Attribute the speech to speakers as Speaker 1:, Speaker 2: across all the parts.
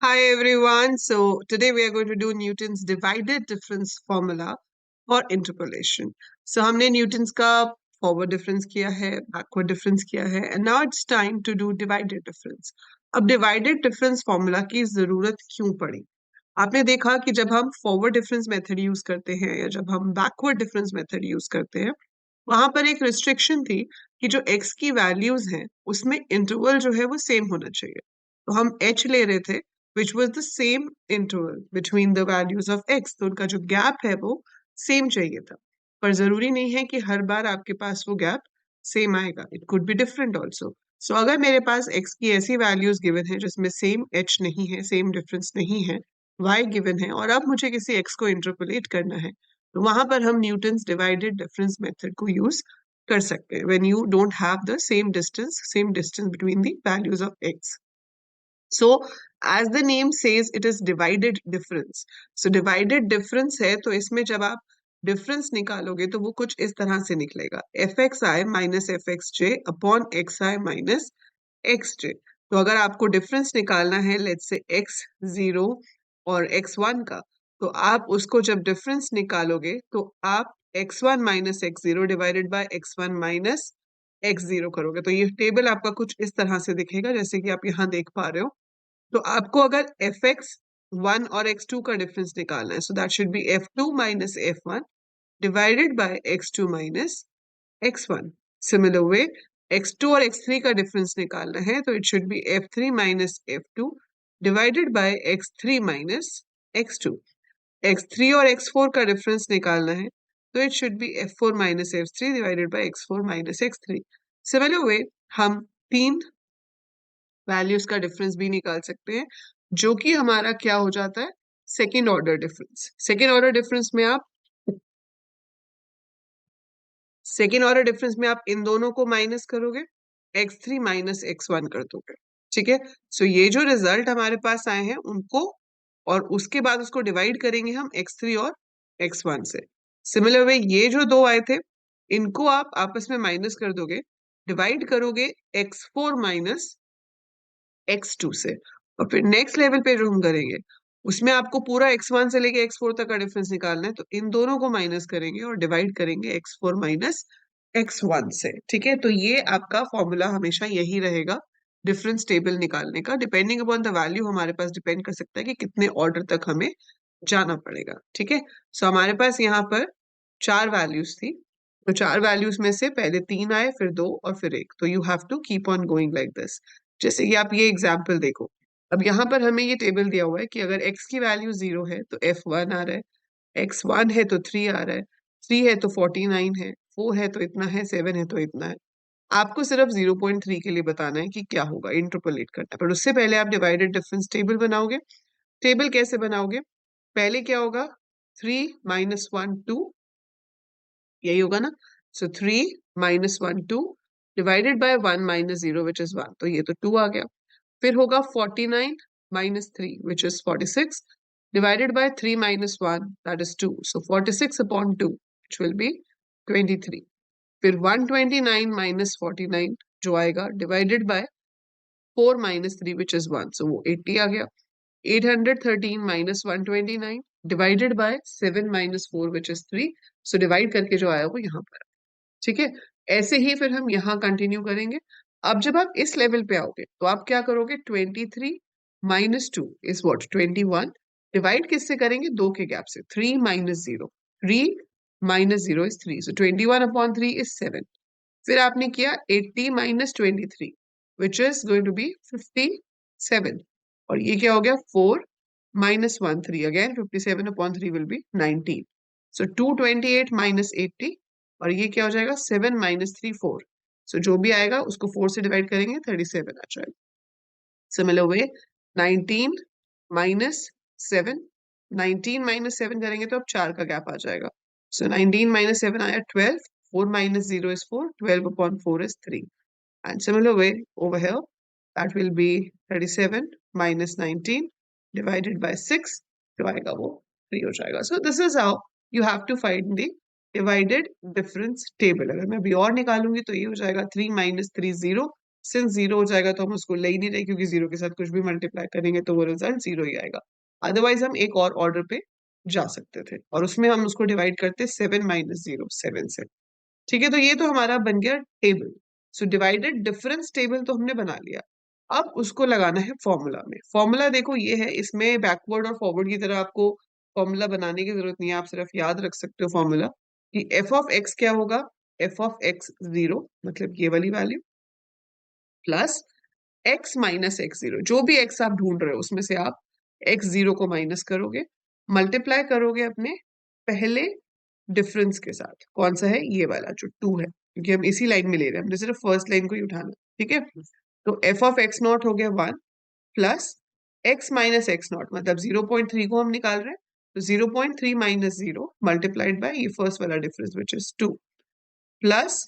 Speaker 1: Hi everyone. So today we are going to do Newton's divided difference formula for interpolation. So हमने Newton's का forward difference किया है, backward difference किया है, and now it's time to do divided difference. अब divided difference formula की जरूरत क्यों पड़ी? आपने देखा कि जब हम forward difference method यूज करते हैं या जब हम backward difference method यूज करते हैं, वहां पर एक रिस्ट्रिक्शन थी कि जो x की वैल्यूज हैं उसमें इंटरवल जो है वो सेम होना चाहिए. तो हम h ले रहे थे which was the same interval between the values of x. तो उनका जो गैप है वो सेम चाहिए था. पर जरूरी नहीं है कि हर बार आपके पास वो गैप सेम आएगा. It could be different also. So अगर मेरे पास x की ऐसी वैल्यूज गिवन है जिसमें सेम h नहीं है, सेम डिफरेंस नहीं है, y गिवन है और अब मुझे किसी x को इंटरपोलेट करना है, तो वहां पर हम न्यूटन्स डिवाइडेड डिफरेंस मेथड को यूज कर सकते हैं when you don't have the same distance between the values of x. So as the name says, it is divided difference. So divided difference है तो इसमें जब आप डिफरेंस निकालोगे तो वो कुछ इस तरह से निकलेगा, f x i minus f x j upon x i minus x j. तो अगर आपको डिफरेंस निकालना है लेट्स से एक्स जीरो और एक्स वन का, तो आप उसको जब डिफरेंस निकालोगे तो आप x one minus x zero divided by x one minus x zero करोगे. तो ये टेबल आपका कुछ इस तरह से दिखेगा जैसे कि आप यहाँ देख पा रहे हो. तो आपको अगर एफ एक्स वन और एक्स टू का डिफरेंस निकालना है, so that should be f two minus f one divided by x two minus x one. Similar way x two और एक्स थ्री का डिफरेंस निकालना है तो it should be f three minus f two divided by x three minus x two. X three और x four का difference निकालना है तो it should be F four minus F three divided by x four minus x three. Similar way हम तीन values का difference भी निकाल सकते हैं जो कि हमारा क्या हो जाता है, second order difference. Second order difference में आप इन दोनों को माइनस करोगे, x three minus x one कर दोगे. ठीक है. सो ये जो रिजल्ट हमारे पास आए हैं उनको और उसके बाद उसको डिवाइड करेंगे हम एक्स थ्री और एक्स वन से. सिमिलर वे ये जो दो आए थे इनको आप आपस में माइनस कर दोगे, डिवाइड करोगे x four minus x two से. और फिर नेक्स्ट लेवल पे जो हम करेंगे उसमें आपको पूरा एक्स वन से लेके एक्स फोर तक का डिफरेंस निकालना है, तो इन दोनों को माइनस करेंगे और डिवाइड करेंगे x four minus x one से. ठीक है. तो ये आपका फॉर्मूला हमेशा यही रहेगा डिफरेंस टेबल निकालने का. डिपेंडिंग अपॉन द वैल्यू हमारे पास डिपेंड कर सकता है कि कितने ऑर्डर तक हमें जाना पड़ेगा. ठीक है. सो हमारे पास यहाँ पर चार वैल्यूज थी. तो चार वैल्यूज में से पहले तीन आए, फिर दो और फिर एक. तो you have to keep on going like this. जैसे कि आप ये एग्जाम्पल देखो. अब यहाँ पर हमें ये टेबल दिया हुआ है कि अगर x की वैल्यू जीरो है तो एफ वन आ रहा है, एक्स वन है तो थ्री आ रहा है, थ्री है तो 49 है, फोर है तो इतना है, सेवन है तो इतना है. आपको सिर्फ 0.3 के लिए बताना है कि क्या होगा, इंटरपोलेट करना है. पर उससे पहले आप डिवाइडेड डिफरेंस टेबल बनाओगे. टेबल कैसे बनाओगे? पहले क्या होगा, थ्री माइनस वन टू, यही होगा ना. So three minus one two divided by one minus zero which is one, तो ये तो टू आ गया. फिर होगा 49 minus three which is 46 divided by three minus one that is two, so 46 upon two which will be 23. फिर 129 minus 49 जो आएगा divided by four minus three which is one, so वो 80 आ गया. 813 minus 129 divided by seven minus four which is three, so divide करके जो आया वो यहाँ पर. ठीक है. ऐसे ही फिर हम यहाँ कंटिन्यू करेंगे. अब जब आप इस लेवल पे आओगे तो आप क्या करोगे, 23 minus two is what 21. Divide किससे करेंगे, दो के गैप से. Three minus zero, three minus zero is three, so 21 upon three is seven. फिर आपने किया 80 minus 23 which is going to be 57. और ये क्या हो गया, four minus one three, again 57 upon three will be 19. So 228 minus 80, और ये क्या हो जाएगा, सेवन माइनस थ्री फोर. सो जो भी आएगा उसको फोर से डिवाइड करेंगे 37 आ जाएगा. Similar way 19 minus seven, 19 minus seven करेंगे तो अब चार का गैप आ जाएगा. सो 19 माइनस सेवन आया 12, four minus zero is four, 12 upon four is three. And similar way over here, that will be 37 minus 19 divided by 6, जो आएगा वो 3 हो जाएगा. So this is how you have to find the divided difference table. अगर मैं अभी और निकालूंगी तो ये हो जाएगा 3 minus 3 0, सिंस जीरो हो जाएगा तो हम उसको ले ही नहीं रहे, क्योंकि जीरो के साथ कुछ भी मल्टीप्लाई करेंगे तो वो रिजल्ट जीरो ही आएगा। अदरवाइज हम एक और ऑर्डर पे जा सकते थे, और उसमें हम उसको डिवाइड करते 7 - 0 7 से। ठीक है, तो ये तो हमारा बन गया table. So divided difference table तो हमने बना लिया। अब उसको लगाना है फॉर्मूला में। फॉर्मूला देखो ये है, इसमें बैकवर्ड और फॉरवर्ड की तरह आपको फॉर्मूला बनाने की जरूरत नहीं है, आप सिर्फ याद रख सकते हो फॉर्मूला कि एफ ऑफ एक्स क्या होगा, एफ ऑफ एक्स जीरो, मतलब ये वाली value, plus x minus x zero, जो भी एक्स आप ढूंढ रहे हो उसमें से आप एक्स जीरो को माइनस करोगे, मल्टीप्लाई करोगे अपने पहले डिफरेंस के साथ। कौन सा है, ये वाला जो टू है, क्योंकि हम इसी लाइन में ले रहे हैं, हमने सिर्फ फर्स्ट लाइन को ही उठाना। ठीक है, तो एफ ऑफ एक्स नॉट हो गया 1, plus x minus x not, मतलब 0.3 को हम निकाल रहे हैं, तो 0.3 माइनस जीरो मल्टीप्लाइड बाय ये फर्स्ट वाला डिफरेंस विच इज 2, प्लस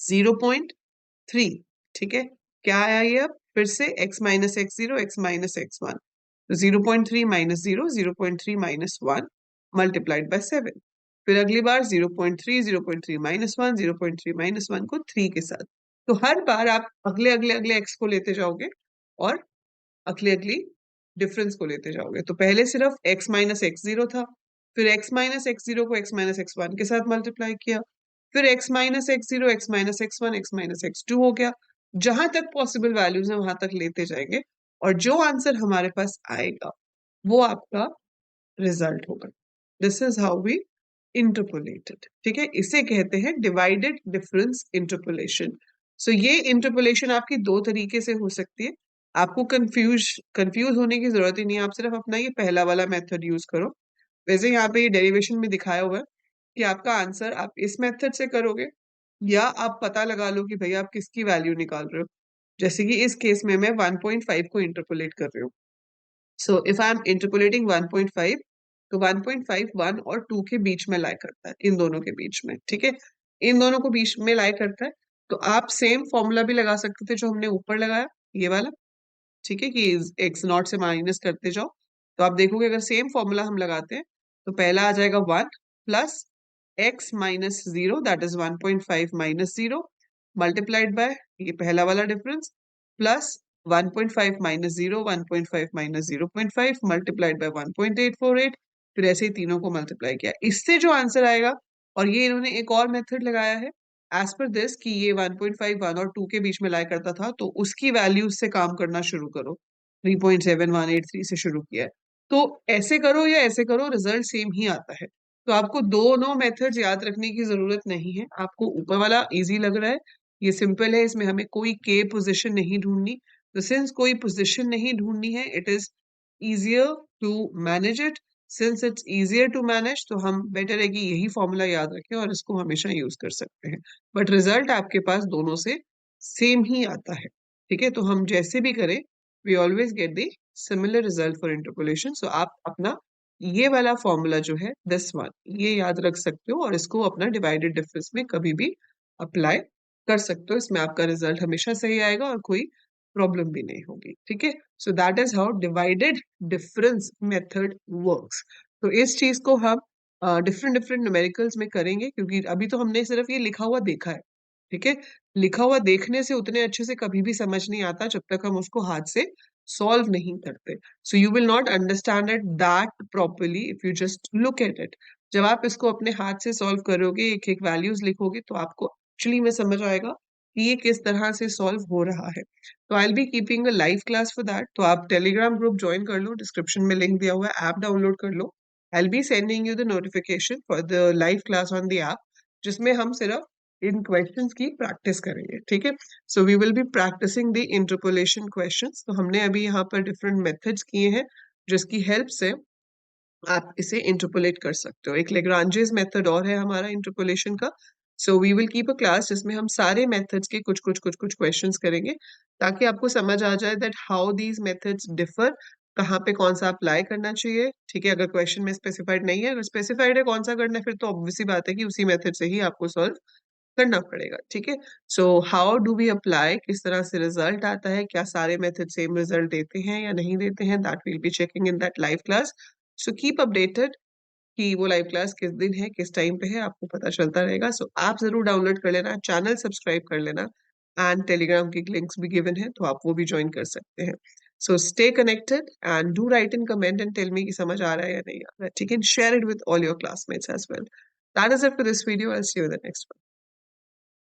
Speaker 1: 0.3। ठीक है, क्या आया ये, अब फिर से x minus x zero, x minus x one, तो 0.3 minus zero, 0.3 minus one multiplied by 7। फिर अगली बार 0.3, 0.3 माइनस वन, 0.3 माइनस वन को 3 के साथ। तो हर बार आप अगले अगले अगले x को लेते जाओगे और अगली अगली डिफरेंस को लेते जाओगे। तो पहले सिर्फ x माइनस एक्स जीरो था, फिर x माइनस एक्स जीरो को x माइनस एक्स वन के साथ मल्टीप्लाई किया, फिर x minus x zero, x minus x one, x minus x two हो गया। जहां तक पॉसिबल वैल्यूज है वहां तक लेते जाएंगे, और जो आंसर हमारे पास आएगा वो आपका रिजल्ट होगा। This is how we interpolated. ठीक है, इसे कहते हैं डिवाइडेड डिफरेंस इंटरपोलेशन। सो ये इंटरपोलेशन आपकी दो तरीके से हो सकती है। आपको कंफ्यूज होने की जरूरत ही नहीं है, आप सिर्फ अपना ये पहला वाला मेथड यूज करो। वैसे यहाँ पे ये डेरिवेशन में दिखाया हुआ है कि आपका आंसर आप इस मेथड से करोगे, या आप पता लगा लो कि भैया आप किसकी वैल्यू निकाल रहे हो। जैसे कि इस केस में मैं 1.5 को इंटरपोलेट कर रही हूँ। So if I am interpolating 1.5, तो 1.5 1 और 2 के बीच में लाई करता है, इन दोनों के बीच में। ठीक है, इन दोनों को बीच में लाई करता है। तो आप सेम फॉर्मूला भी लगा सकते थे जो हमने ऊपर लगाया, ये वाला। ठीक है, कि एक्स नॉट से माइनस करते जाओ, तो आप देखोगे अगर सेम फॉर्मूला हम लगाते हैं तो पहला आ जाएगा 1, plus x minus zero, that is 1.5 minus zero, multiplied by ये पहला वाला difference, plus 1.5 minus zero, 1.5 minus 0.5 multiplied by 1.848, फिर ऐसे ही तीनों को मल्टीप्लाई किया, इससे जो आंसर आएगा। और ये इन्होंने एक और मेथड लगाया है एज पर दिस, कि ये 1.5 1 और 2 के बीच में लाई करता था, तो उसकी वैल्यूज से काम करना शुरू करो। 3.7183 से शुरू किया है, तो ऐसे करो या ऐसे करो, रिजल्ट सेम ही आता है। तो आपको दोनों मेथड्स याद रखने की जरूरत नहीं है। आपको ऊपर वाला इजी लग रहा है, ये सिंपल है, इसमें हमें कोई के पोजीशन नहीं ढूंढनी। तो सिंस कोई पोजीशन नहीं ढूंढनी है, it is easier to manage it. Since it's easier to manage, तो हम बेटर है कि यही फॉर्मूला याद रखें और इसको हमेशा यूज कर सकते हैं। बट रिजल्ट आपके पास दोनों से सेम ही आता है। ठीक है, तो हम जैसे भी करें, we always get the similar result for interpolation. So आप अपना ये वाला फॉर्मूला जो है दिस वन, ये याद रख सकते हो और इसको अपना डिवाइडेड डिफरेंस में कभी भी अप्लाई कर सकते हो। इसमें आपका रिजल्ट हमेशा सही आएगा और कोई प्रॉब्लम भी नहीं होगी। ठीक है, so that is how divided difference method works. तो इस चीज को हम डिफरेंट डिफरेंट न्यूमेरिकल्स में करेंगे, क्योंकि अभी तो हमने सिर्फ ये लिखा हुआ देखा है। ठीक है, लिखा हुआ देखने से उतने अच्छे से कभी भी समझ नहीं आता जब तक हम उसको हाथ से सॉल्व नहीं करते। So you will not understand it that properly if you just look at it. जब आप इसको अपने हाथ से सॉल्व करोगे, एक एक वैल्यूज लिखोगे, तो आपको एक्चुअली में समझ आएगा कि ये किस तरह से सॉल्व हो रहा है। तो आई will B keeping a live class for that, तो आप टेलीग्राम ग्रुप ज्वाइन कर लो, डिस्क्रिप्शन में लिंक दिया हुआ है, ऐप डाउनलोड कर लो। I will be sending you the notification for the live class on the app, जिसमें हम सिर्फ इन क्वेश्चंस की प्रैक्टिस करेंगे। ठीक है, so we will be practising the interpolation questions. तो हमने अभी यहाँ पर डिफरेंट मेथड्स किए हैं, जिसकी हेल्प से आप इसे इंटरपोलेट कर सकते हो। एक लेग्रांजेस मेथड और है हमारा इंटरपोलेशन का। So we will keep a class जिसमें हम सारे मेथड्स के कुछ कुछ कुछ कुछ क्वेश्चंस करेंगे, ताकि आपको समझ आ जाए that how these methods differ, कहाँ पे कौन सा अप्लाई करना चाहिए। ठीक है, अगर क्वेश्चन में स्पेसिफाइड नहीं है, अगर स्पेसिफाइड है कौन सा करना है, फिर तो ऑब्वियसली बात है कि उसी मेथड से ही आपको सॉल्व करना पड़ेगा। ठीक है, so how do we apply, किस तरह से रिजल्ट आता है, क्या सारे मेथड सेम रिजल्ट देते हैं या नहीं देते हैं, that will be checking in that live class. So keep updated कि वो लाइव क्लास किस दिन है, किस टाइम पे है, आपको पता चलता रहेगा। सो आप जरूर डाउनलोड कर लेना, चैनल सब्सक्राइब कर लेना, एंड टेलीग्राम की लिंक्स भी गिवन है, तो आप वो भी ज्वाइन कर सकते हैं। So stay connected and do write in comment and tell me कि समझ आ रहा है या नहीं आ रहा है, ठीक है? Share it with all your classmates as well. That is it for this video. I'll see you in the next one.